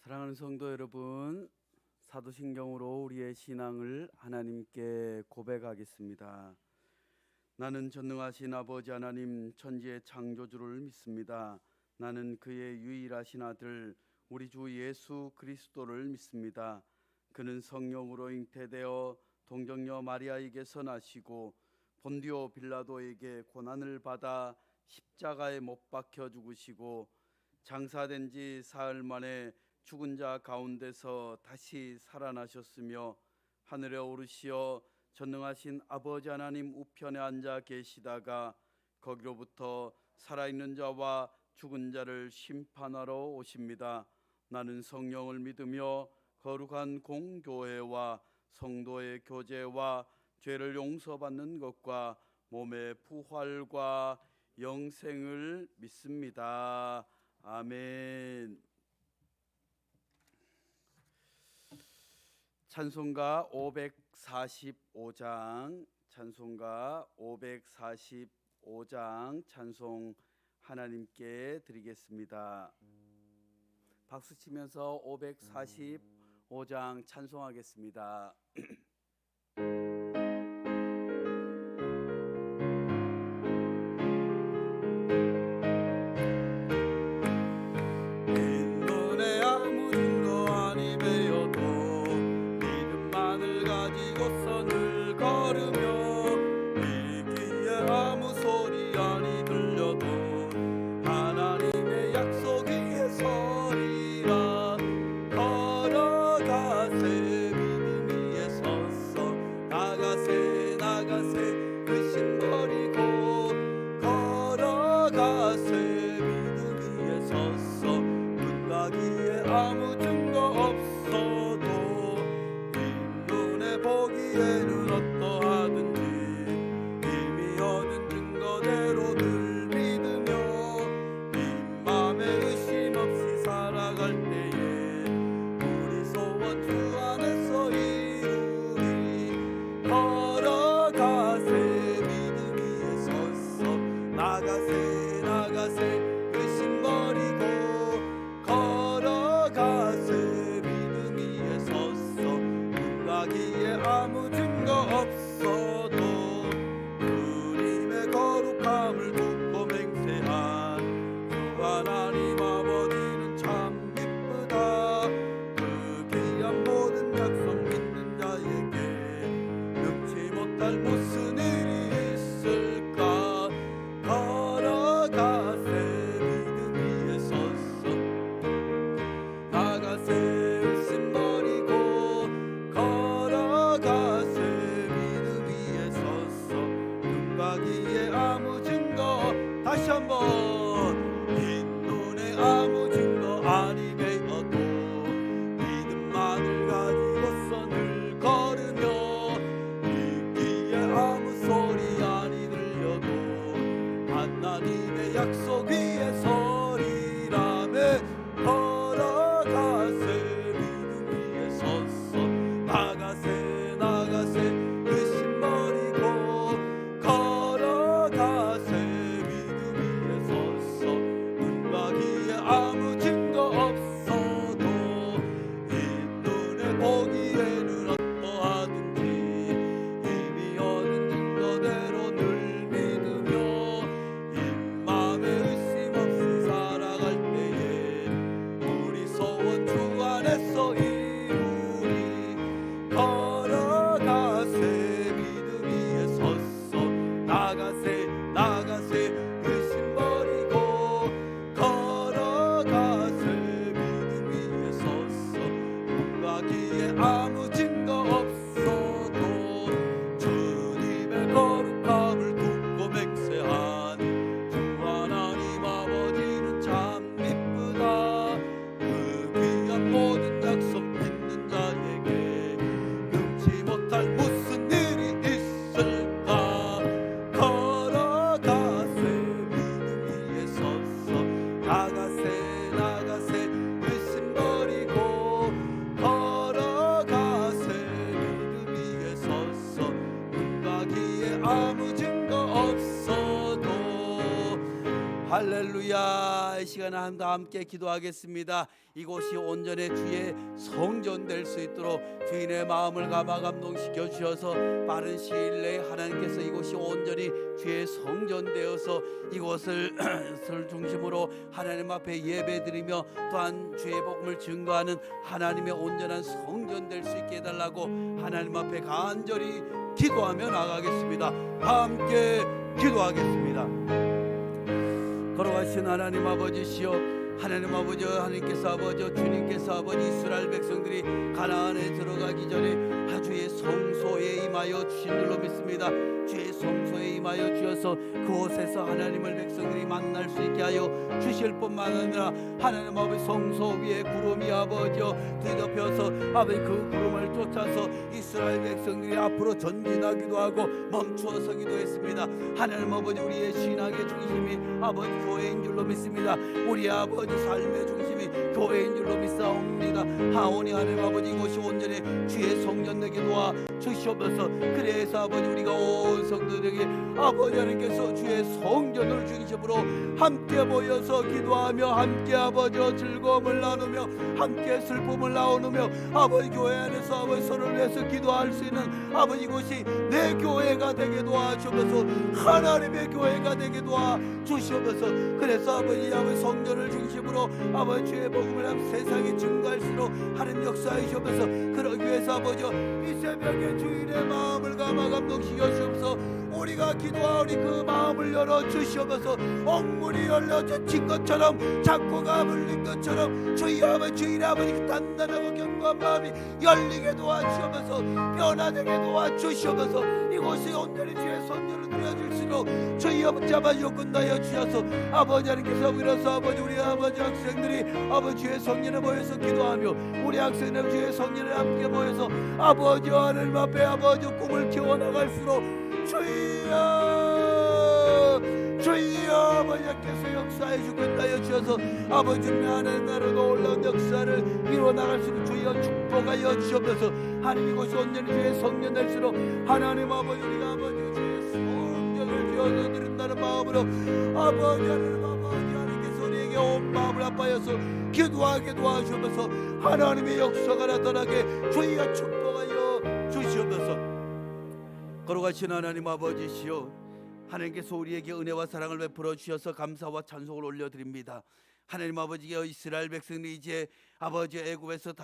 사랑하는 성도 여러분, 사도신경으로 우리의 신앙을 하나님께 고백하겠습니다. 나는 전능하신 아버지 하나님 천지의 창조주를 믿습니다. 나는 그의 유일하신 아들 우리 주 예수 그리스도를 믿습니다. 그는 성령으로 잉태되어 동정녀 마리아에게서 나시고 본디오 빌라도에게 고난을 받아 십자가에 못 박혀 죽으시고 장사된 지 사흘 만에 죽은 자 가운데서 다시 살아나셨으며 하늘에 오르시어 전능하신 아버지 하나님 우편에 앉아 계시다가 거기로부터 살아있는 자와 죽은 자를 심판하러 오십니다. 나는 성령을 믿으며 거룩한 공교회와 성도의 교제와 죄를 용서받는 것과 몸의 부활과 영생을 믿습니다. 아멘. 찬송가 545장 찬송 하나님께 드리겠습니다. 박수 치면서 545장 찬송하겠습니다. 아무 증거 없어도 빈눈에 보기에는 어떠하든지 이미 얻은 증거대로 늘 믿으며 빈 맘에 의심 없이 살아갈 때에 우리 소원 주 안에서 이루리. 걸어가세 믿음 위에 섰어 나가세 의심 버리고 걸어가세 믿음 위에 섰어 놀라기에 아무 증거 할렐루야. 이 시간에 함께 기도하겠습니다. 이곳이 온전히 주의 성전 될 수 있도록 주인의 마음을 감화 감동시켜 주셔서 빠른 시일 내에 하나님께서 이곳이 온전히 주의 성전 되어서 이곳을 중심으로 하나님 앞에 예배드리며 또한 주의 복음을 증거하는 하나님의 온전한 성전 될 수 있게 해달라고 하나님 앞에 간절히 기도하며 나가겠습니다. 함께 기도하겠습니다. 걸어가신 하나님 아버지시여, 하나님 아버지, 하나님께서 아버지, 주님께서 아버지, 이스라엘 백성들이 가나안에 들어가기 전에 주의 성소에 임하여 주신 줄로 믿습니다. 주의 성소에 임하여 주셔서 그곳에서 하나님을 백성들이 만날 수 있게 하여 주실 뿐만 아니라 하나님 아버지 성소 위에 구름이 아버지 뒤덮여서 아버지 그 구름을 쫓아서 이스라엘 백성들이 앞으로 전진하기도 하고 멈추어서기도 했습니다. 하나님 아버지, 우리의 신앙의 중심이 아버지 교회인 줄로 믿습니다. 우리 아버지 삶의 중심이 교회인 줄로 믿사옵니다. 하오니 하나님 아버지, 이곳이 온전히 주의 성전 되게 도와 주시옵소서. 그래서 아버지 우리가 온 성도들에게 아버지 하나님께서 주의 성전을 중심으로 함께 모여서 기도하며 함께 아버지 즐거움을 나누며 함께 슬픔을 나누며 아버지 교회 안에서 아버지 서로를 위해서 기도할 수 있는 아버지 이곳이 내 교회가 되게 도와주셔서 하나님의 교회가 되게 도와주시옵소서. 그래서 아버지 성전을 중심으로 아버지 주의 복음을 세상에 증거할수록 하는 역사이시옵소서. 그러기 위해서 아버지 이 새벽에 주인의 마음을 감화 감동시켜 주옵소서. 우리가 기도하오니 그 마음을 열어 주시옵소서. 옥문이 열려진 것처럼 창고가 물린 것처럼 주의 아버지 주인의 아버지 그 단단하고 견고한 마음이 열리게 도와주시옵소서. 변화되게 도와주시옵소서. 이곳이 온전히 주의 손녀를 누려질수록 주의 아버지 잡아주어 끝나여 주셔서 아버지 하나님께서 그래서 아버지 우리 아버지 학생들이 아버지 주의 성전에 모여서 기도하며 우리 학생들 주의 성전에 함께 모여서 아버지 하나님 앞에 아버지 꿈을 키워나갈수록 주여 아버지께서 역사해 주겠다여 주셔서 아버지 주님의 하나님 나라 놀라운 역사를 이루어나갈 수 있는 주여 축복하여 주시옵소서. 하나님 이곳이 온전히 주의 성전 될수록 하나님 아버지 우리가 아버지 주의 성전을 지어서 드린다는 마음으로 아버지 하나님께서 우리에게 온 마음을 아파여서 기도하게 도와주셔서 하나님의 역사가 나타나게 주여 축복하여 주시옵소서. 걸어가신 하나님 아버지시여, 하나님께서 우리에게 은혜와 사랑을 베풀어 주셔서 감사와 찬송을 올려드립니다. 하나님 아버지여, 이스라엘 백성들이 이제 아버지 애굽에서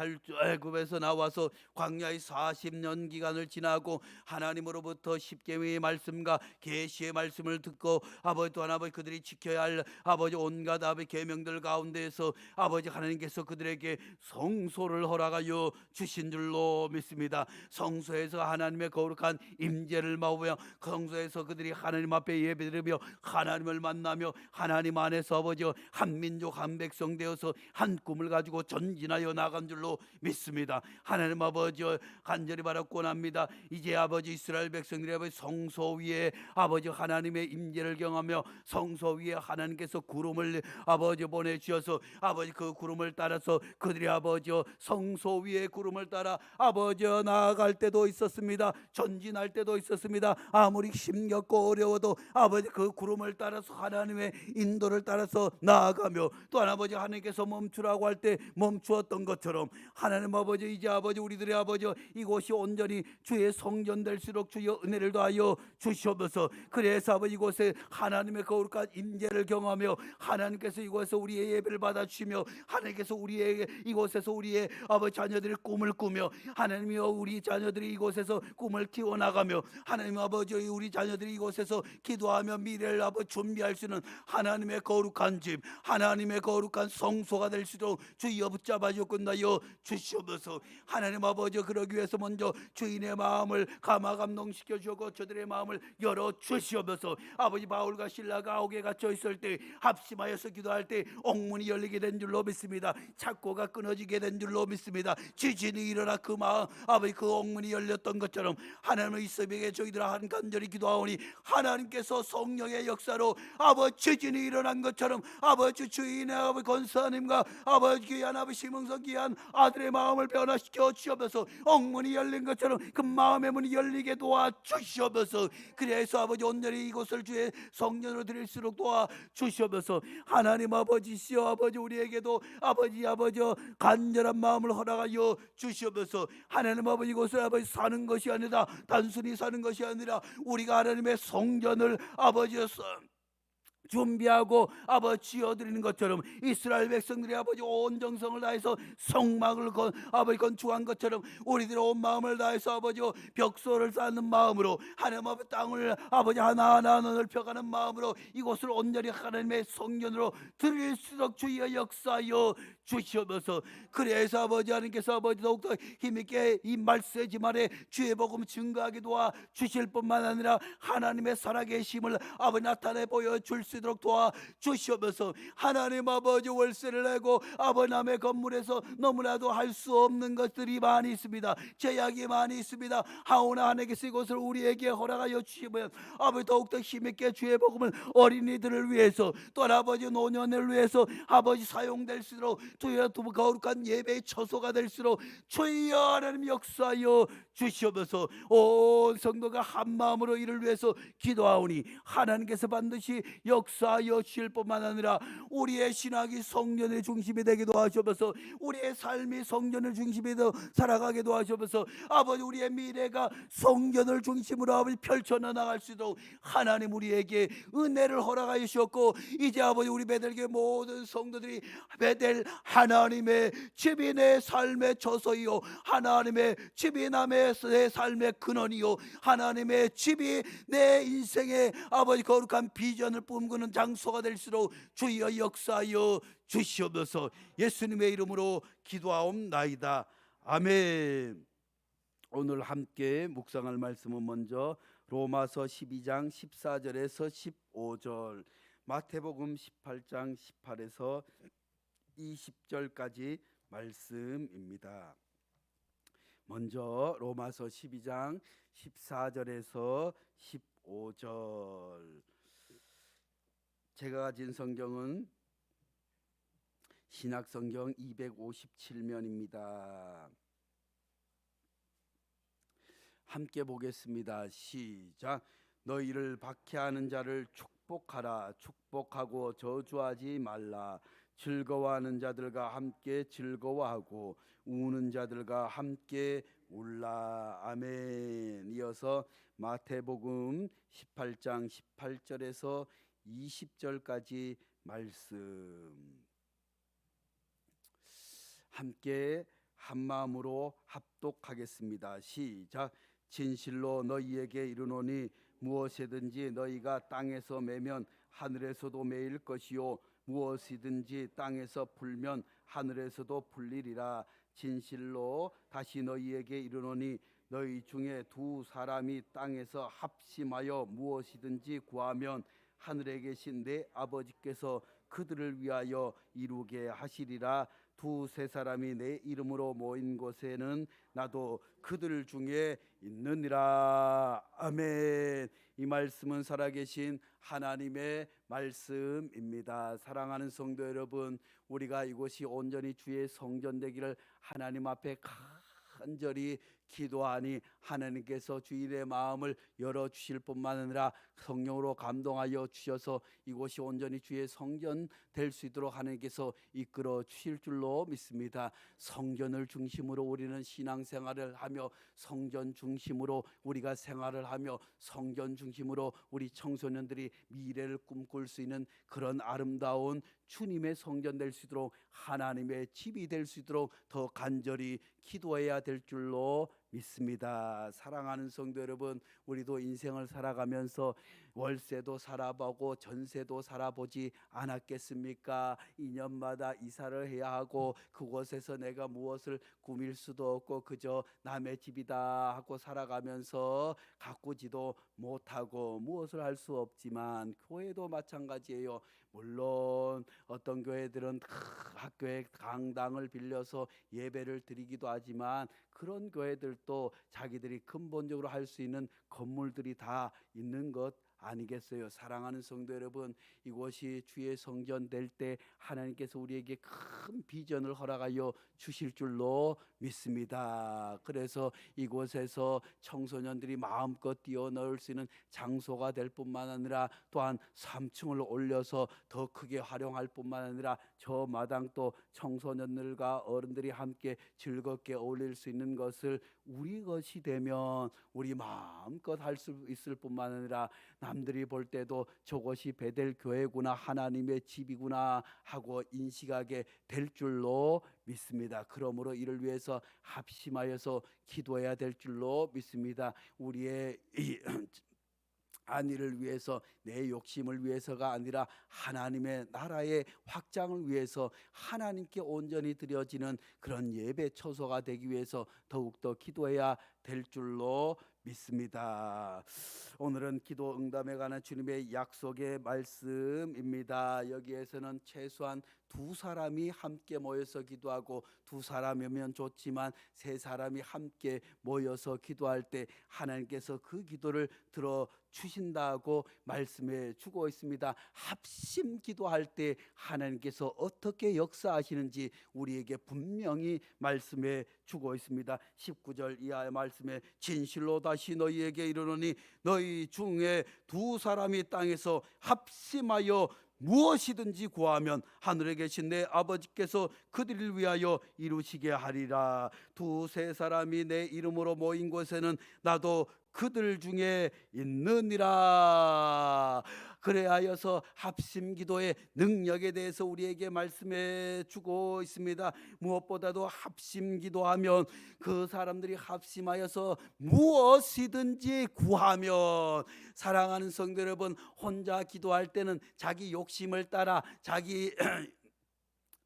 나와서 광야의 40년 기간을 지나고 하나님으로부터 십계명의 말씀과 계시의 말씀을 듣고 아버지 또한 아버지 그들이 지켜야 할 아버지 온갖 아버지 계명들 가운데에서 아버지 하나님께서 그들에게 성소를 허락하여 주신 줄로 믿습니다. 성소에서 하나님의 거룩한 임재를 맛보며 성소에서 그들이 하나님 앞에 예배드리며 하나님을 만나며 하나님 안에서 아버지 한 민족 한 백성 되어서 한 꿈을 가지고 전진하여 나간 줄로 믿습니다. 하나님 아버지 간절히 바라고 합니다. 이제 아버지 이스라엘 백성들이 아버지 성소 위에 아버지 하나님의 임재를 경하며 성소 위에 하나님께서 구름을 아버지 보내주셔서 아버지 그 구름을 따라서 그들이 아버지 성소 위에 구름을 따라 아버지 나아갈 때도 있었습니다. 전진할 때도 있었습니다. 아무리 힘겹고 어려워도 아버지 그 구름을 따라서 하나님의 인도를 따라서 나아가며 또한 아버지 하나님께서 멈추라고 할 때 멈추었던 것처럼 하나님 아버지 이제 아버지 우리들의 아버지 이곳이 온전히 주의 성전 될수록 주의 은혜를 더하여 주시옵소서. 그래서 아버지 이곳에 하나님의 거룩한 임재를 경험하며 하나님께서 이곳에서 우리의 예배를 받아주시며 하나님께서 우리에게 이곳에서 우리의 아버지 자녀들의 꿈을 꾸며 하나님이여 우리 자녀들이 이곳에서 꿈을 키워나가며 하나님 아버지 우리 자녀들이 이곳에서 기도하며 미래를 아버지 준비할 수 있는 하나님의 거룩한 집 하나님의 거룩한 성소가 될 수 있도록 주여 붙잡아 주옵나여 주시옵소서. 하나님 아버지 그러기 위해서 먼저 주인의 마음을 감화 감동시켜 주고 저들의 마음을 열어 주시옵소서. 아버지 바울과 실라가 옥에 갇혀 있을 때 합심하여서 기도할 때 옥문이 열리게 된 줄로 믿습니다. 착고가 끊어지게 된 줄로 믿습니다. 지진이 일어나 그 마음 아버지 그 옥문이 열렸던 것처럼 하나님의 이스라엘에게 저희들 한 간절히 기도하오니 하나님께서 성령의 역사로 아버지 지진이 일어난 것처럼 아버지 주인의 아버지 권사님과 아버지 귀한 아버지 아버지 심흥성기한 아들의 마음을 변화시켜 주시옵소서. 엉문이 열린 것처럼 그 마음의 문이 열리게 도와 주시옵소서. 그래서 아버지 온전히 이곳을 주의 성전으로 드릴 수 있도록 도와 주시옵소서. 하나님 아버지시여, 아버지 우리에게도 아버지 간절한 마음을 허락하여 주시옵소서. 하나님 아버지 이곳을 아버지 사는 것이 아니라 단순히 사는 것이 아니라 우리가 하나님의 성전을 아버지여서 준비하고 아버지 지어드리는 것처럼 이스라엘 백성들이 아버지 온 정성을 다해서 성막을 아버지 건축한 것처럼 우리들의 온 마음을 다해서 아버지 벽소를 쌓는 마음으로 하나님 아버지 땅을 아버지 하나하나 넓혀가는 마음으로 이곳을 온전히 하나님의 성전으로 드릴 수 있도록 주여 역사하여 주시옵소서. 그래서 아버지 하나님께서 아버지 더욱더 힘있게 이 말세지 말에 주의 복음 증거하게 도와 주실 뿐만 아니라 하나님의 살아계심을 아버지 나타내 보여줄 수 있도록 도와 주시옵소서. 하나님 아버지 월세를 내고 아버지 남의 건물에서 너무나도 할 수 없는 것들이 많이 있습니다. 제약이 많이 있습니다. 하오나 하나님께서 이곳을 우리에게 허락하여 주시면 아버지 더욱더 힘있게 주의 복음을 어린이들을 위해서 또 아버지 노년을 위해서 아버지 사용될 수 있도록 주여 거룩한 예배의 처소가 될수록 주여 하나님 역사하여 주시옵소서. 온 성도가 한 마음으로 이를 위해서 기도하오니 하나님께서 반드시 역사하여 주실 뿐만 아니라 우리의 신학이 성전의 중심이 되기도 하시옵소서. 우리의 삶이 성전을 중심으로 살아가기도 하시옵소서. 아버지 우리의 미래가 성전을 중심으로 아버지 펼쳐나 나갈 수 있도록 하나님 우리에게 은혜를 허락하여 주셨고 이제 아버지 우리 베델교회 모든 성도들이 베델 하나님의 집이 내 삶의 처소이요 하나님의 집이 남의 내 삶의 근원이요 하나님의 집이 내 인생의 아버지 거룩한 비전을 뿜는 장소가 될수록 주여 역사하여 주시옵소서. 예수님의 이름으로 기도하옵나이다. 아멘. 오늘 함께 묵상할 말씀은 먼저 로마서 12장 14절에서 15절, 마태복음 18장 18에서 20절까지 말씀입니다. 먼저 로마서 12장 14절에서 15절. 제가 가진 성경은 신약성경 257면입니다. 함께 보겠습니다. 시작. 너희를 박해하는 자를 축복하라. 축복하고 저주하지 말라. 즐거워하는 자들과 함께 즐거워하고 우는 자들과 함께 울라. 아멘. 이어서 마태복음 18장 18절에서 20절까지 말씀 함께 한 마음으로 합독하겠습니다. 시작. 진실로 너희에게 이르노니 무엇이든지 너희가 땅에서 매면 하늘에서도 매일 것이요 무엇이든지 땅에서 풀면 하늘에서도 풀리리라. 진실로 다시 너희에게 이르노니 너희 중에 두 사람이 땅에서 합심하여 무엇이든지 구하면 하늘에 계신 내 아버지께서 그들을 위하여 이루게 하시리라. 두세 사람이 내 이름으로 모인 곳에는 나도 그들 중에 있느니라. 아멘. 이 말씀은 살아계신 하나님의 말씀입니다. 사랑하는 성도 여러분, 우리가 이곳이 온전히 주의 성전 되기를 하나님 앞에 간절히 기도하니 하나님께서 주일의 마음을 열어주실 뿐만 아니라 성령으로 감동하여 주셔서 이곳이 온전히 주의 성전 될 수 있도록 하나님께서 이끌어 주실 줄로 믿습니다. 성전을 중심으로 우리는 신앙생활을 하며 성전 중심으로 우리가 생활을 하며 성전 중심으로 우리 청소년들이 미래를 꿈꿀 수 있는 그런 아름다운 주님의 성전 될 수 있도록 하나님의 집이 될 수 있도록 더 간절히 기도해야 될 줄로 믿습니다. 사랑하는 성도 여러분, 우리도 인생을 살아가면서 월세도 살아보고 전세도 살아보지 않았겠습니까? 2년마다 이사를 해야 하고 그곳에서 내가 무엇을 꾸밀 수도 없고 그저 남의 집이다 하고 살아가면서 가꾸지도 못하고 무엇을 할 수 없지만 교회도 마찬가지예요. 물론 어떤 교회들은 학교의 강당을 빌려서 예배를 드리기도 하지만 그런 교회들도 자기들이 근본적으로 할 수 있는 건물들이 다 있는 것 아니겠어요? 사랑하는 성도 여러분, 이곳이 주의 성전 될 때 하나님께서 우리에게 큰 비전을 허락하여 주실 줄로 믿습니다. 그래서 이곳에서 청소년들이 마음껏 뛰어놀 수 있는 장소가 될 뿐만 아니라 또한 3층을 올려서 더 크게 활용할 뿐만 아니라 저 마당도 청소년들과 어른들이 함께 즐겁게 어울릴 수 있는 것을 우리 것이 되면 우리 마음껏 할 수 있을 뿐만 아니라 남들이 볼 때도 저것이 베델 교회구나, 하나님의 집이구나 하고 인식하게 될 줄로 믿습니다. 그러므로 이를 위해서 합심하여서 기도해야 될 줄로 믿습니다. 우리의 안위를 위해서, 내 욕심을 위해서가 아니라 하나님의 나라의 확장을 위해서 하나님께 온전히 드려지는 그런 예배 처소가 되기 위해서 더욱더 기도해야 될 줄로 믿습니다. 오늘은 기도 응답에 관한 주님의 약속의 말씀입니다. 여기에서는 최소한 두 사람이 함께 모여서 기도하고, 두 사람이면 좋지만 세 사람이 함께 모여서 기도할 때 하나님께서 그 기도를 들어 주신다고 말씀해 주고 있습니다. 합심 기도할 때 하나님께서 어떻게 역사하시는지 우리에게 분명히 말씀해 주고 있습니다. 19절 이하의 말씀에 진실로 다시 너희에게 이르노니 너희 중에 두 사람이 땅에서 합심하여 무엇이든지 구하면 하늘에 계신 내 아버지께서 그들을 위하여 이루시게 하리라. 두세 사람이 내 이름으로 모인 곳에는 나도 그들 중에 있느니라. 그래하여서 합심 기도의 능력에 대해서 우리에게 말씀해 주고 있습니다. 무엇보다도 합심 기도하면, 그 사람들이 합심하여서 무엇이든지 구하면, 사랑하는 성도 여러분, 혼자 기도할 때는 자기 욕심을 따라, 자기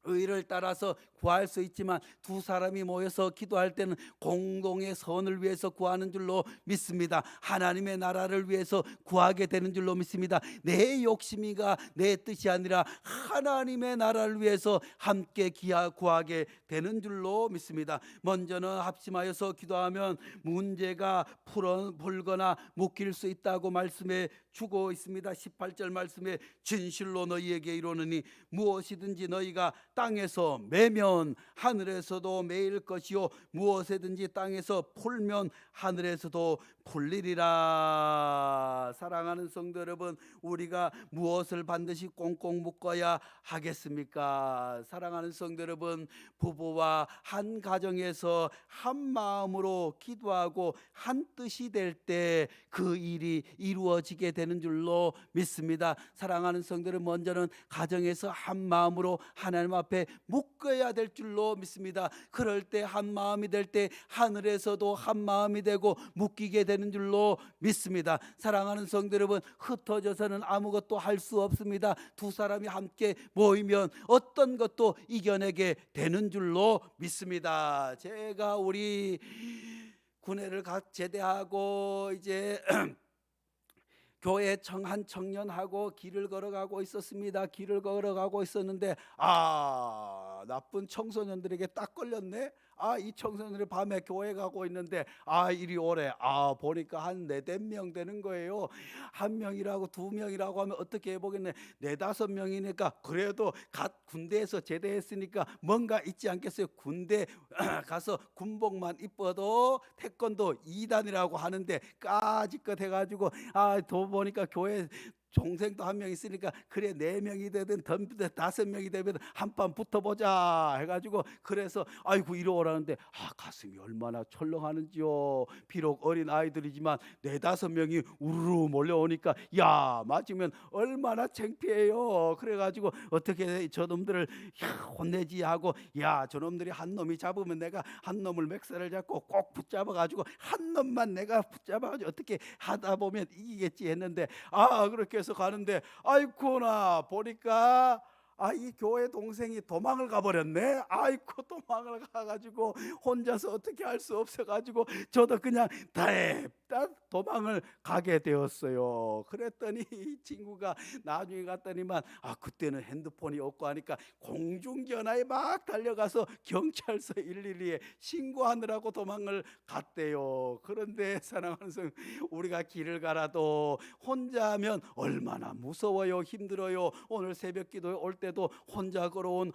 의를 따라서 구할 수 있지만 두 사람이 모여서 기도할 때는 공동의 선을 위해서 구하는 줄로 믿습니다. 하나님의 나라를 위해서 구하게 되는 줄로 믿습니다. 내 욕심이가 내 뜻이 아니라 하나님의 나라를 위해서 함께 구하게 되는 줄로 믿습니다. 먼저는 합심하여서 기도하면 문제가 풀거나 묶일 수 있다고 말씀해 주고 있습니다. 18절 말씀에 진실로 너희에게 이르노니 무엇이든지 너희가 땅에서 매면 하늘에서도 매일 것이요 무엇이든지 땅에서 풀면 하늘에서도 풀리리라. 사랑하는 성도 여러분, 우리가 무엇을 반드시 꽁꽁 묶어야 하겠습니까? 사랑하는 성도 여러분, 부부와 한 가정에서 한 마음으로 기도하고 한 뜻이 될 때 그 일이 이루어지게 되는 줄로 믿습니다. 사랑하는 성도 여러분, 먼저는 가정에서 한 마음으로 하나님 앞에 묶어야 될 줄로 믿습니다. 그럴 때 한 마음이 될 때 하늘에서도 한 마음이 되고 묶이게 되는 줄로 믿습니다. 사랑하는 성도 여러분, 흩어져서는 아무것도 할 수 없습니다. 두 사람이 함께 모이면 어떤 것도 이겨내게 되는 줄로 믿습니다. 제가 우리 군회를 제대하고 이제 교회 한 청년하고 길을 걸어가고 있었습니다. 길을 걸어가고 있었는데 나쁜 청소년들에게 딱 걸렸네. 이 청소년들이 밤에 교회 가고 있는데 이리 오래. 보니까 한 4-5명 되는 거예요. 한 명이라고 두 명이라고 하면 어떻게 해보겠네. 4-5명이니까 그래도 군대에서 제대했으니까 뭔가 있지 않겠어요. 군대 가서 군복만 입어도 태권도 2단이라고 하는데 까짓것 해가지고 더 보니까 교회 동생도 한 명 있으니까 그래 4명이 되든 5명이 되면 한판 붙어보자 해가지고, 그래서 아이고 이리 오라는데 가슴이 얼마나 철렁하는지요. 비록 어린 아이들이지만 4-5명이 우르르 몰려오니까 맞으면 얼마나 창피해요. 그래가지고 어떻게 저놈들을 혼내지 하고, 저놈들이 한 놈이 잡으면 내가 한 놈을 맥살을 잡고 꼭 붙잡아가지고 한 놈만 내가 붙잡아가지고 어떻게 하다 보면 이기겠지 했는데 그렇게 해서 가는데 아이고나 보니까 이 교회 동생이 도망을 가버렸네. 아이고, 도망을 가가지고 혼자서 어떻게 할 수 없어가지고 저도 그냥 답답 도망을 가게 되었어요. 그랬더니 이 친구가 나중에 갔더니만 그때는 핸드폰이 없고 하니까 공중전화에 막 달려가서 경찰서 112에 신고하느라고 도망을 갔대요. 그런데 사랑하는 성, 우리가 길을 가라도 혼자면 얼마나 무서워요, 힘들어요. 오늘 새벽 기도에 올 때도 혼자 걸어온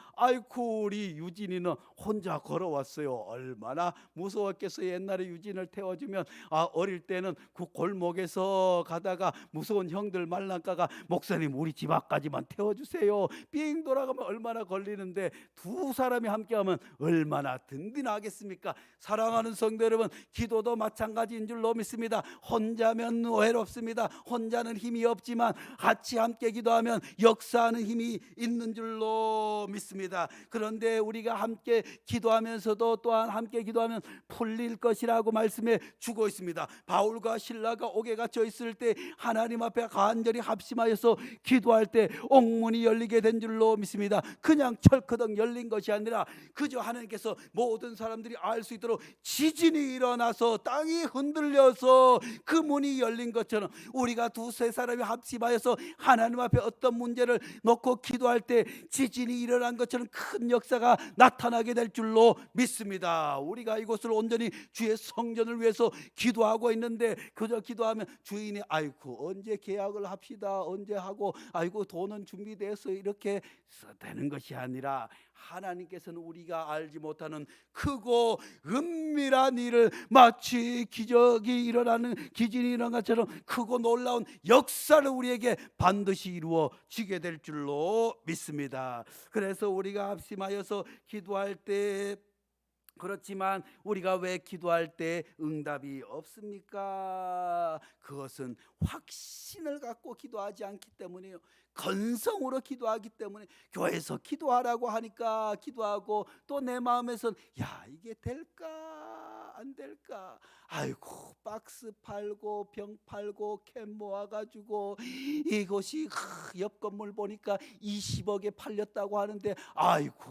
우리 유진이는 혼자 걸어왔어요. 얼마나 무서웠겠어요. 옛날에 유진을 태워주면 어릴 때는 그 골목에서 가다가 무서운 형들 말랑가가 목사님 우리 집 앞까지만 태워주세요. 삥 돌아가면 얼마나 걸리는데 두 사람이 함께하면 얼마나 든든하겠습니까? 사랑하는 성도 여러분, 기도도 마찬가지인 줄로 믿습니다. 혼자면 외롭습니다. 혼자는 힘이 없지만 같이 함께 기도하면 역사하는 힘이 있는 줄로 믿습니다. 그런데 우리가 함께 기도하면서도 또한 함께 기도하면 풀릴 것이라고 말씀해 주고 있습니다. 바울과 신라가 옥에 갇혀 있을 때 하나님 앞에 간절히 합심하여서 기도할 때 옥문이 열리게 된 줄로 믿습니다. 그냥 철커덕 열린 것이 아니라 그저 하나님께서 모든 사람들이 알 수 있도록 지진이 일어나서 땅이 흔들려서 그 문이 열린 것처럼 우리가 두세 사람이 합심하여서 하나님 앞에 어떤 문제를 놓고 기도할 때 지진이 일어난 것처럼 큰 역사가 나타나게 될 줄로 믿습니다. 우리가 이곳을 온전히 주의 성전을 위해서 기도하고 있는데 그저 기도하면 주인이 언제 계약을 합시다, 언제 하고 돈은 준비돼서 이렇게 되는 것이 아니라 하나님께서는 우리가 알지 못하는 크고 은밀한 일을 마치 기적이 일어나는 기진이 일어난 것처럼 크고 놀라운 역사를 우리에게 반드시 이루어 지게 될 줄로 믿습니다. 그래서 우리가 합심하여서 기도할 때 그렇지만 우리가 왜 기도할 때 응답이 없습니까? 그것은 확신을 갖고 기도하지 않기 때문이에요. 건성으로 기도하기 때문에 교회에서 기도하라고 하니까 기도하고 또 내 마음에선 이게 될까 안 될까? 박스 팔고 병 팔고 캠 모아가지고 이것이 옆 건물 보니까 20억에 팔렸다고 하는데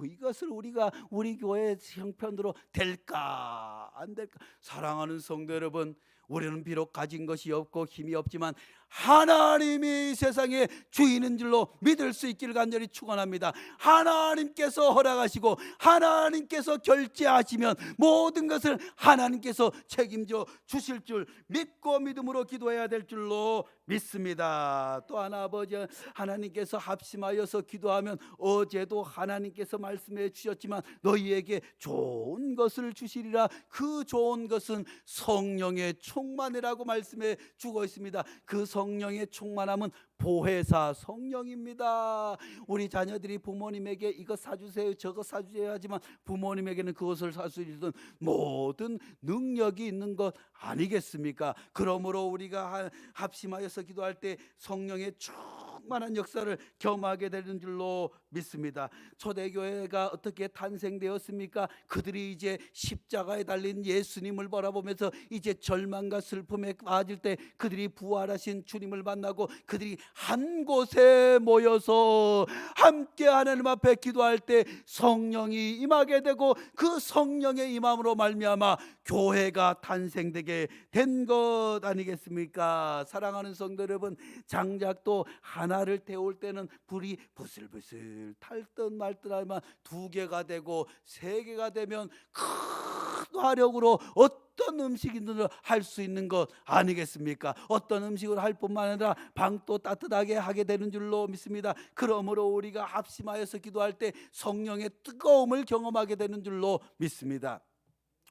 이것을 우리가 우리 교회 형편으로 될까 안 될까? 사랑하는 성도 여러분, 우리는 비록 가진 것이 없고 힘이 없지만 하나님이 세상의 주인인 줄로 믿을 수 있기를 간절히 축원합니다. 하나님께서 허락하시고 하나님께서 결제하시면 모든 것을 하나님께서 책임져 주실 줄 믿고 믿음으로 기도해야 될 줄로 믿습니다. 또한 아버지 하나님께서 합심하여서 기도하면 어제도 하나님께서 말씀해 주셨지만 너희에게 좋은 것을 주시리라. 그 좋은 것은 성령의 충만이라고 말씀해 주고 있습니다. 그 성령의 충만함은 보혜사 성령입니다. 우리 자녀들이 부모님에게 이거 사주세요 저거 사주세요 하지만 부모님에게는 그것을 살 수 있는 모든 능력이 있는 것 아니겠습니까? 그러므로 우리가 합심하여서 기도할 때 성령의 충만한 역사를 경험하게 되는 줄로 믿습니다. 초대교회가 어떻게 탄생되었습니까? 그들이 이제 십자가에 달린 예수님을 바라보면서 이제 절망과 슬픔에 빠질 때 그들이 부활하신 주님을 만나고 그들이 한 곳에 모여서 함께 하나님 앞에 기도할 때 성령이 임하게 되고 그 성령의 임함으로 말미암아 교회가 탄생되게 된 것 아니겠습니까? 사랑하는 성도 여러분, 장작도 하나를 태울 때는 불이 부슬부슬 탈 듯 말 듯 하지만 2개가 되고 3개가 되면 큰 화력으로 어떤 음식이든 할 수 있는 것 아니겠습니까? 어떤 음식을 할 뿐만 아니라 방도 따뜻하게 하게 되는 줄로 믿습니다. 그러므로 우리가 합심하여서 기도할 때 성령의 뜨거움을 경험하게 되는 줄로 믿습니다.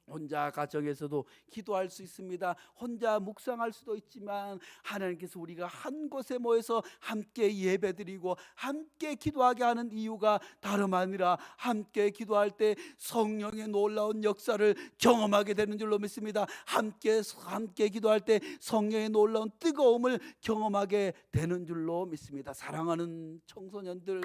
혼자 가정에서도 기도할 수 있습니다. 혼자 묵상할 수도 있지만 하나님께서 우리가 한 곳에 모여서 함께 예배드리고 함께 기도하게 하는 이유가 다름 아니라 함께 기도할 때 성령의 놀라운 역사를 경험하게 되는 줄로 믿습니다. 함께 기도할 때 성령의 놀라운 뜨거움을 경험하게 되는 줄로 믿습니다. 사랑하는 청소년들,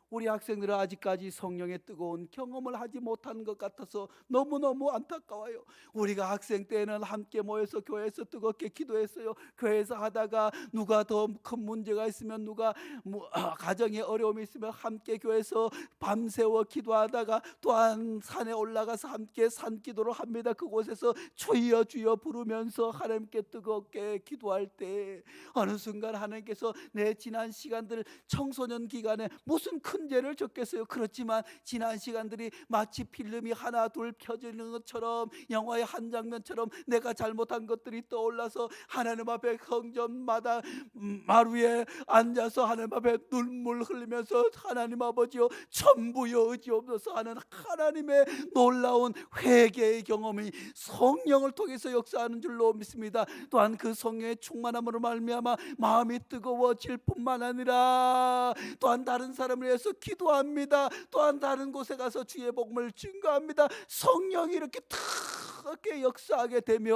우리 학생들은 아직까지 성령의 뜨거운 경험을 하지 못한 것 같아서 너무너무 안타까워요. 우리가 학생 때는 함께 모여서 교회에서 뜨겁게 기도했어요. 교회에서 하다가 누가 더 큰 문제가 있으면, 누가 가정에 어려움이 있으면 함께 교회에서 밤새워 기도하다가 또한 산에 올라가서 함께 산기도를 합니다. 그곳에서 주여 주여 부르면서 하나님께 뜨겁게 기도할 때 어느 순간 하나님께서 내 지난 시간들, 청소년 기간에 무슨 큰 죄를 졌겠어요. 그렇지만 지난 시간들이 마치 필름이 하나 둘 켜지는 것처럼, 영화의 한 장면처럼 내가 잘못한 것들이 떠올라서 하나님 앞에 성전마다 마루에 앉아서 하나님 앞에 눈물 흘리면서 하나님 아버지여 전부여 의지옵소서 하는 하나님의 놀라운 회개의 경험이 성령을 통해서 역사하는 줄로 믿습니다. 또한 그 성령의 충만함으로 말미암아 마음이 뜨거워질 뿐만 아니라 또한 다른 사람을 위해서 기도합니다. 또한 다른 곳에 가서 주의 복음을 증거합니다. 성령이 이렇게 크게 역사하게 되면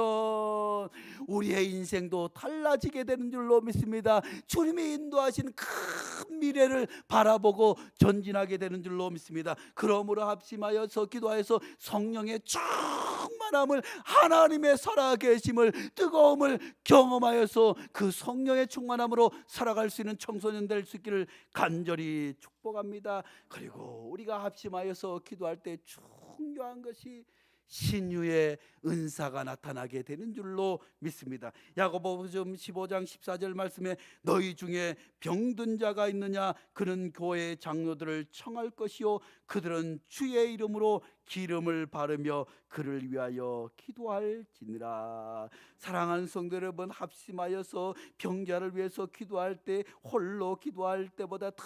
우리의 인생도 달라지게 되는 줄로 믿습니다. 주님이 인도하신 큰 미래를 바라보고 전진하게 되는 줄로 믿습니다. 그러므로 합심하여서 기도하여서 성령의 충만함을, 하나님의 살아계심을, 뜨거움을 경험하여서 그 성령의 충만함으로 살아갈 수 있는 청소년 될 수 있기를 간절히 축복합니다. 그리고 우리가 합심하여서 기도할 때 중요한 것이 신유의 은사가 나타나게 되는 줄로 믿습니다. 야고보서 15장 14절 말씀에 너희 중에 병든 자가 있느냐 그는 교회의 장로들을 청할 것이요 그들은 주의 이름으로 기름을 바르며 그를 위하여 기도할지니라. 사랑하는 성도 여러분, 합심하여서 병자를 위해서 기도할 때 홀로 기도할 때보다 더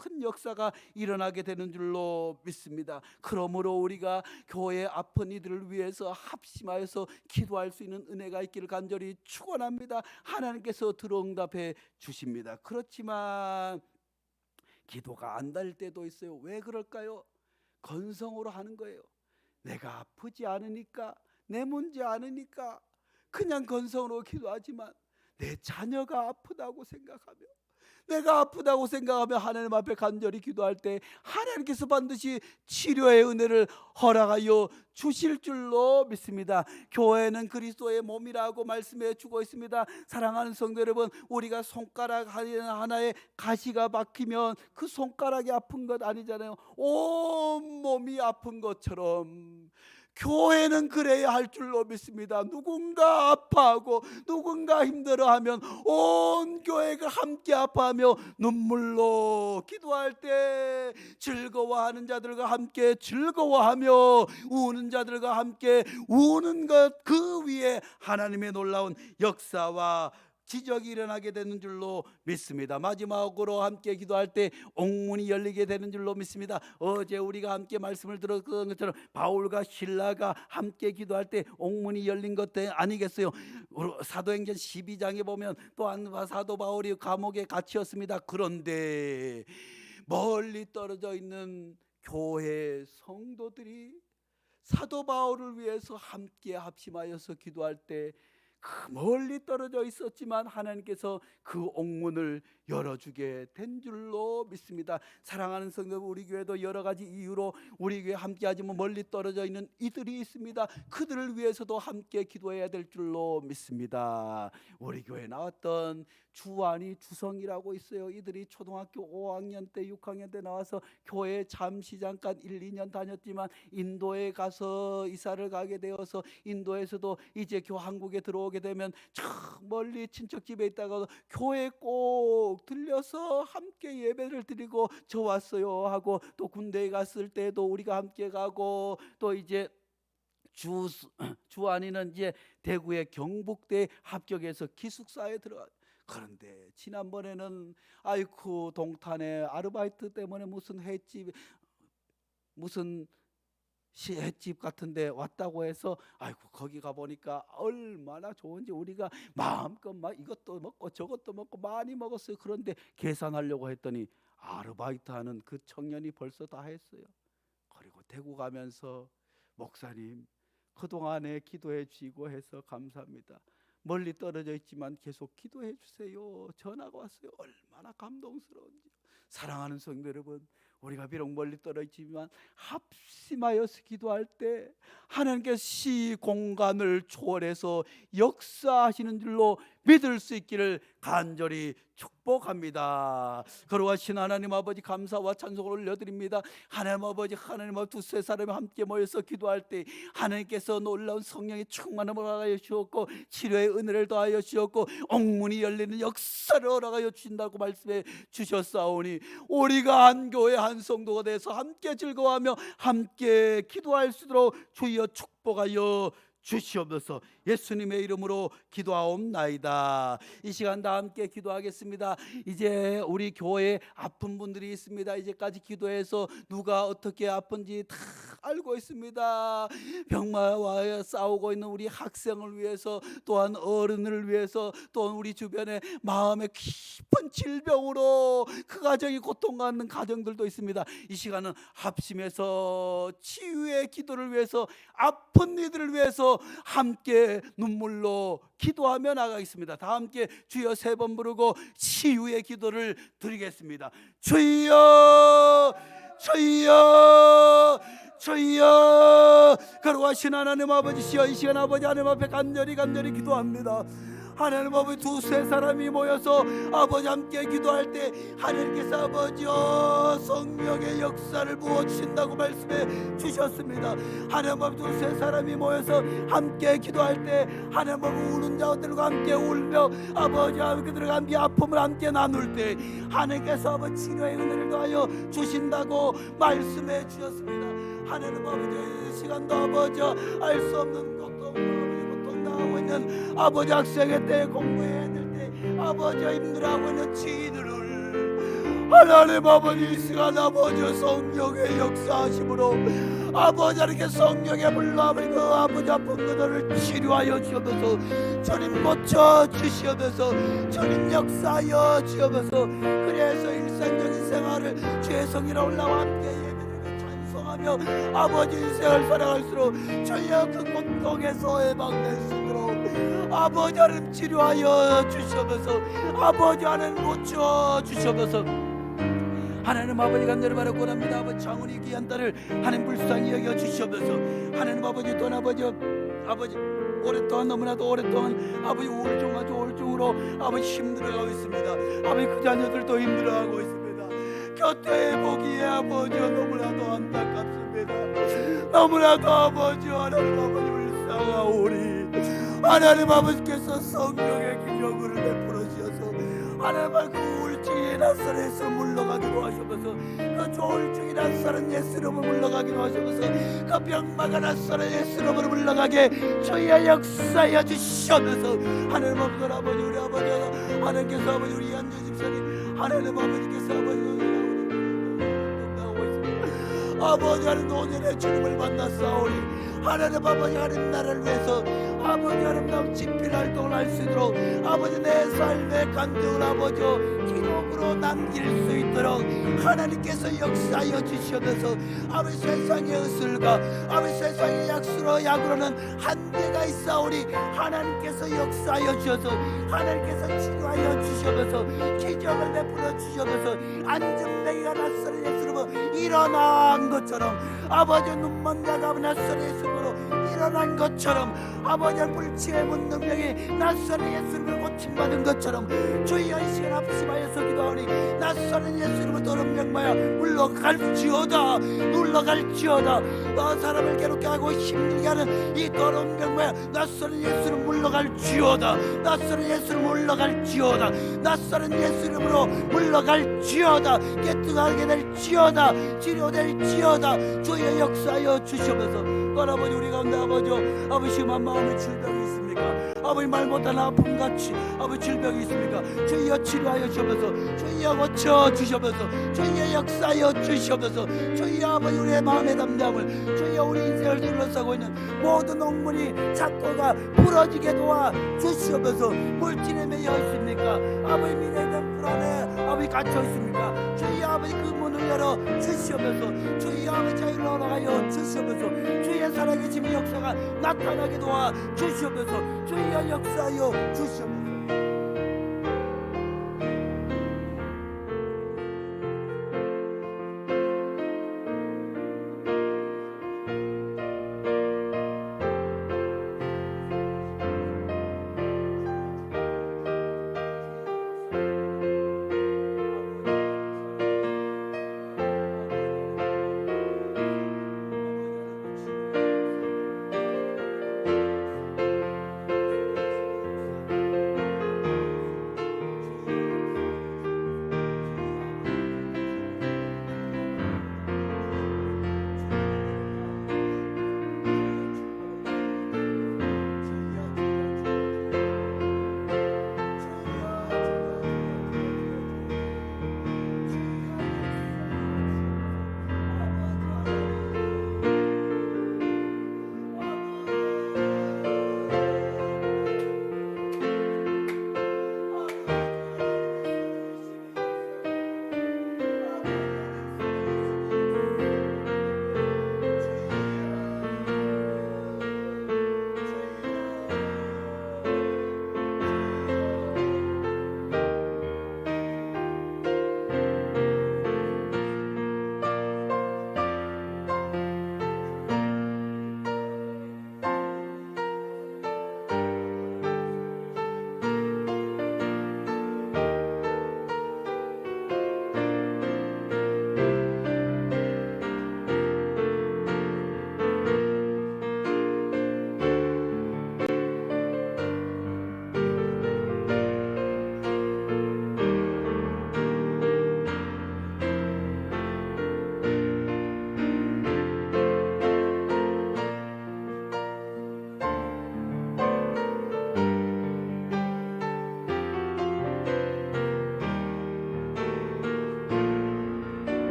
큰 역사가 일어나게 되는 줄로 믿습니다. 그러므로 우리가 교회의 아픈 이들을 위해서 합심하여서 기도할 수 있는 은혜가 있기를 간절히 축원합니다. 하나님께서 들어응답해 주십니다. 그렇지만 기도가 안 될 때도 있어요. 왜 그럴까요? 건성으로 하는 거예요. 내가 아프지 않으니까, 내 문제 아니니까 그냥 건성으로 기도하지만 내 자녀가 아프다고 생각하며, 내가 아프다고 생각하며 하나님 앞에 간절히 기도할 때 하나님께서 반드시 치료의 은혜를 허락하여 주실 줄로 믿습니다. 교회는 그리스도의 몸이라고 말씀해 주고 있습니다. 사랑하는 성도 여러분, 우리가 손가락 하나에 가시가 박히면 그 손가락이 아픈 것 아니잖아요. 온 몸이 아픈 것처럼 교회는 그래야 할 줄로 믿습니다. 누군가 아파하고 누군가 힘들어하면 온 교회가 함께 아파하며 눈물로 기도할 때 즐거워하는 자들과 함께 즐거워하며 우는 자들과 함께 우는 것, 그 위에 하나님의 놀라운 역사와 기적이 일어나게 되는 줄로 믿습니다. 마지막으로 함께 기도할 때 옥문이 열리게 되는 줄로 믿습니다. 어제 우리가 함께 말씀을 들었던 것처럼 바울과 실라가 함께 기도할 때 옥문이 열린 것 아니겠어요? 사도행전 12장에 보면 또한 사도 바울이 감옥에 갇혔습니다. 그런데 멀리 떨어져 있는 교회 성도들이 사도 바울을 위해서 함께 합심하여서 기도할 때 그 멀리 떨어져 있었지만 하나님께서 그 옥문을 열어주게 된 줄로 믿습니다. 사랑하는 성도, 우리 교회도 여러 가지 이유로 우리 교회 함께하지만 멀리 떨어져 있는 이들이 있습니다. 그들을 위해서도 함께 기도해야 될 줄로 믿습니다. 우리 교회에 나왔던 주한이, 주성이라고 있어요. 이들이 초등학교 5학년 때 6학년 때 나와서 교회에 잠시 잠깐 1, 2년 다녔지만 인도에 가서 이사를 가게 되어서 인도에서도 이제 한국에 들어오게 되면 저 멀리 친척집에 있다가 교회에 꼭 들려서 함께 예배를 드리고 저 왔어요 하고, 또 군대에 갔을 때도 우리가 함께 가고, 또 이제 주한이는 이제 대구의 경북대 합격해서 기숙사에 들어가. 그런데 지난번에는 아이쿠 동탄에 아르바이트 때문에 무슨 횟집 같은데 왔다고 해서 아이고 거기 가 보니까 얼마나 좋은지 우리가 마음껏 막 이것도 먹고 저것도 먹고 많이 먹었어요. 그런데 계산하려고 했더니 아르바이트 하는 그 청년이 벌써 다 했어요. 그리고 대구 가면서 목사님 그동안에 기도해 주시고 해서 감사합니다. 멀리 떨어져 있지만 계속 기도해 주세요. 전화가 왔어요. 얼마나 감동스러운지. 사랑하는 성도 여러분, 우리가 비록 멀리 떨어지지만 합심하여서 기도할 때 하나님께서 시공간을 초월해서 역사하시는 줄로 믿을 수 있기를 간절히 축복합니다. 거룩하신 하나님 아버지, 감사와 찬송을 올려드립니다. 하나님 아버지, 하나님 아버지, 두세 사람이 함께 모여서 기도할 때 하나님께서 놀라운 성령의 충만함을 허락하여 주었고 치료의 은혜를 더하여 주었고 옥문이 열리는 역사를 허락하여 주신다고 말씀해 주셨사오니 우리가 한 교회 한 성도가 돼서 함께 즐거워하며 함께 기도할 수 있도록 주여 축복하여 주시옵소서. 예수님의 이름으로 기도하옵나이다. 이 시간 다 함께 기도하겠습니다. 이제 우리 교회에 아픈 분들이 있습니다. 이제까지 기도해서 누가 어떻게 아픈지 다 알고 있습니다. 병마와 싸우고 있는 우리 학생을 위해서, 또한 어른을 위해서, 또한 우리 주변에 마음의 깊은 질병으로 그 가정이 고통받는 가정들도 있습니다. 이 시간은 합심해서 치유의 기도를 위해서, 아픈 이들을 위해서 함께 눈물로 기도하며 나가겠습니다. 다 함께 주여 세 번 부르고 치유의 기도를 드리겠습니다. 주여, 주여, 주여. 거룩하신 하나님 아버지시여, 이 시간 아버지 하나님 앞에 간절히 기도합니다. 하나님 아버지, 두세 사람이 모여서 아버지 함께 기도할 때 하나님께서 아버지여 성령의 역사를 부어주신다고 말씀해 주셨습니다. 하나님 아버지, 두세 사람이 모여서 함께 기도할 때 하나님 아버지 우는 자들과 함께 울며 아버지 그들과 함께 아픔을 함께 나눌 때 하나님께서 아버지 치료의 은혜를 더하여 주신다고 말씀해 주셨습니다. 하나님 아버지, 이 시간도 아버지 알 수 없는 고통 있는 아버지 학생의 때, 공부해야 될 때 아버지 힘들어하고 있는 지인들을 하나님 아버지 이 시간 아버지 성령의 역사하심으로 아버지 하나님께 성령의 불로 아버지 그 아버지 아픈 그들을 치료하여 주옵소서. 주님 고쳐 주시옵소서. 주님 역사하여 주옵소서. 그래서 일상적인 생활을 주의 성이라 올라와 함께 예배드리며 찬송하며 아버지 인생을 살아갈수록 주여 그 고통에서 해방될 수 있도록 아버지 하나님 치료하여 주시옵소서. 아버지 하나님 고쳐 주시옵소서. 하나님 아버지 간절히 바라고 합니다. 아버지 장훈이 귀한 딸을 하나님 불쌍히 여겨 주시옵소서. 하나님 아버지, 또 아버지 오랫동안, 너무나도 오랫동안 아버지 우울증으로 아버지 힘들어가고 있습니다. 아버지 그 자녀들도 힘들어하고 있습니다. 곁에 보기에 아버지 너무나도 안타깝습니다. 너무나도 아버지 하나님 아버지 불쌍하오니 하나님 아버지께서 성령의 기적을 베풀어 주셔서 하나님 아버지 그 우울증이 낯선 예수로 물러가기도 하셔서, 그 조울증이 낯선 예수로 물러가기도 하셔서, 그 병마가 낯선 예수로 물러가게 주여 역사하여 주시옵소서. 하나님 아버지, 우리 아버지 하나님께서 아버지 우리 안재 집사님 하나님 아버지께서 아버지 하나님 노년에 주님을 만났사오니 하나님 아버지 하나님 나라를 위해서 아버지 하나님 집필 활동을 할 수 있도록 아버지 내 삶의 간증을 아버지 기록으로 남길 수 있도록 하나님께서 역사하여 주시옵소서. 아버지 세상의 의술과 아버지 세상의 약으로는 한계가 있사오니 하나님께서 역사하여 주셔서 하나님께서 치료하여 주시옵소서. 기적을 베풀어 주시옵소서. 안전뱅이가 낯선 예수로 일어난 것처럼 아버지 눈먼 자가 낯선 예수로 일어난 것처럼 아버지 불치의 문능력이 낯선 예수를 고침받은 것처럼 주여 이 시간 합심하여서 기도하오니 낯선 예수를 더러운 병마야 물러갈지어다. 사람을 괴롭게 하고 힘들게 하는 이 더러운 병마야 낯선 예수를 물러갈지어다. 낯선 예수를 물러갈지어다. 낯선 예수 이름으로 물러갈지어다. 깨끗하게 될지어다. 치료될지어다. 주의 역사하여 주시옵소서. 아버지 우리 가운데 아버지 심한 마음의 질병이 있습니까? 아버지 말 못하는 아픔같이 아버지 질병이 있습니까? 주여 치료하여 주시옵소서. 주여 고쳐 주시옵소서. 주여 역사하여 주시옵소서. 주여 아버지 우리의 마음의 담담을 주여 우리 인생을 둘러싸고 있는 모든 옥문이 작고가 부러지게 도와 주시옵소서. 물질에 매여 있습니까? 아버지 미래는 불안해 아버지 갇혀 있습니까? 주여 아버지 그 문을 열어 주시옵소서. 주여 아버지 자유를 허락하여 주시옵소서. 주의 살아계심의 역사가 나타나게 도와 주시옵소서. 주여 역사하여 주시옵소서.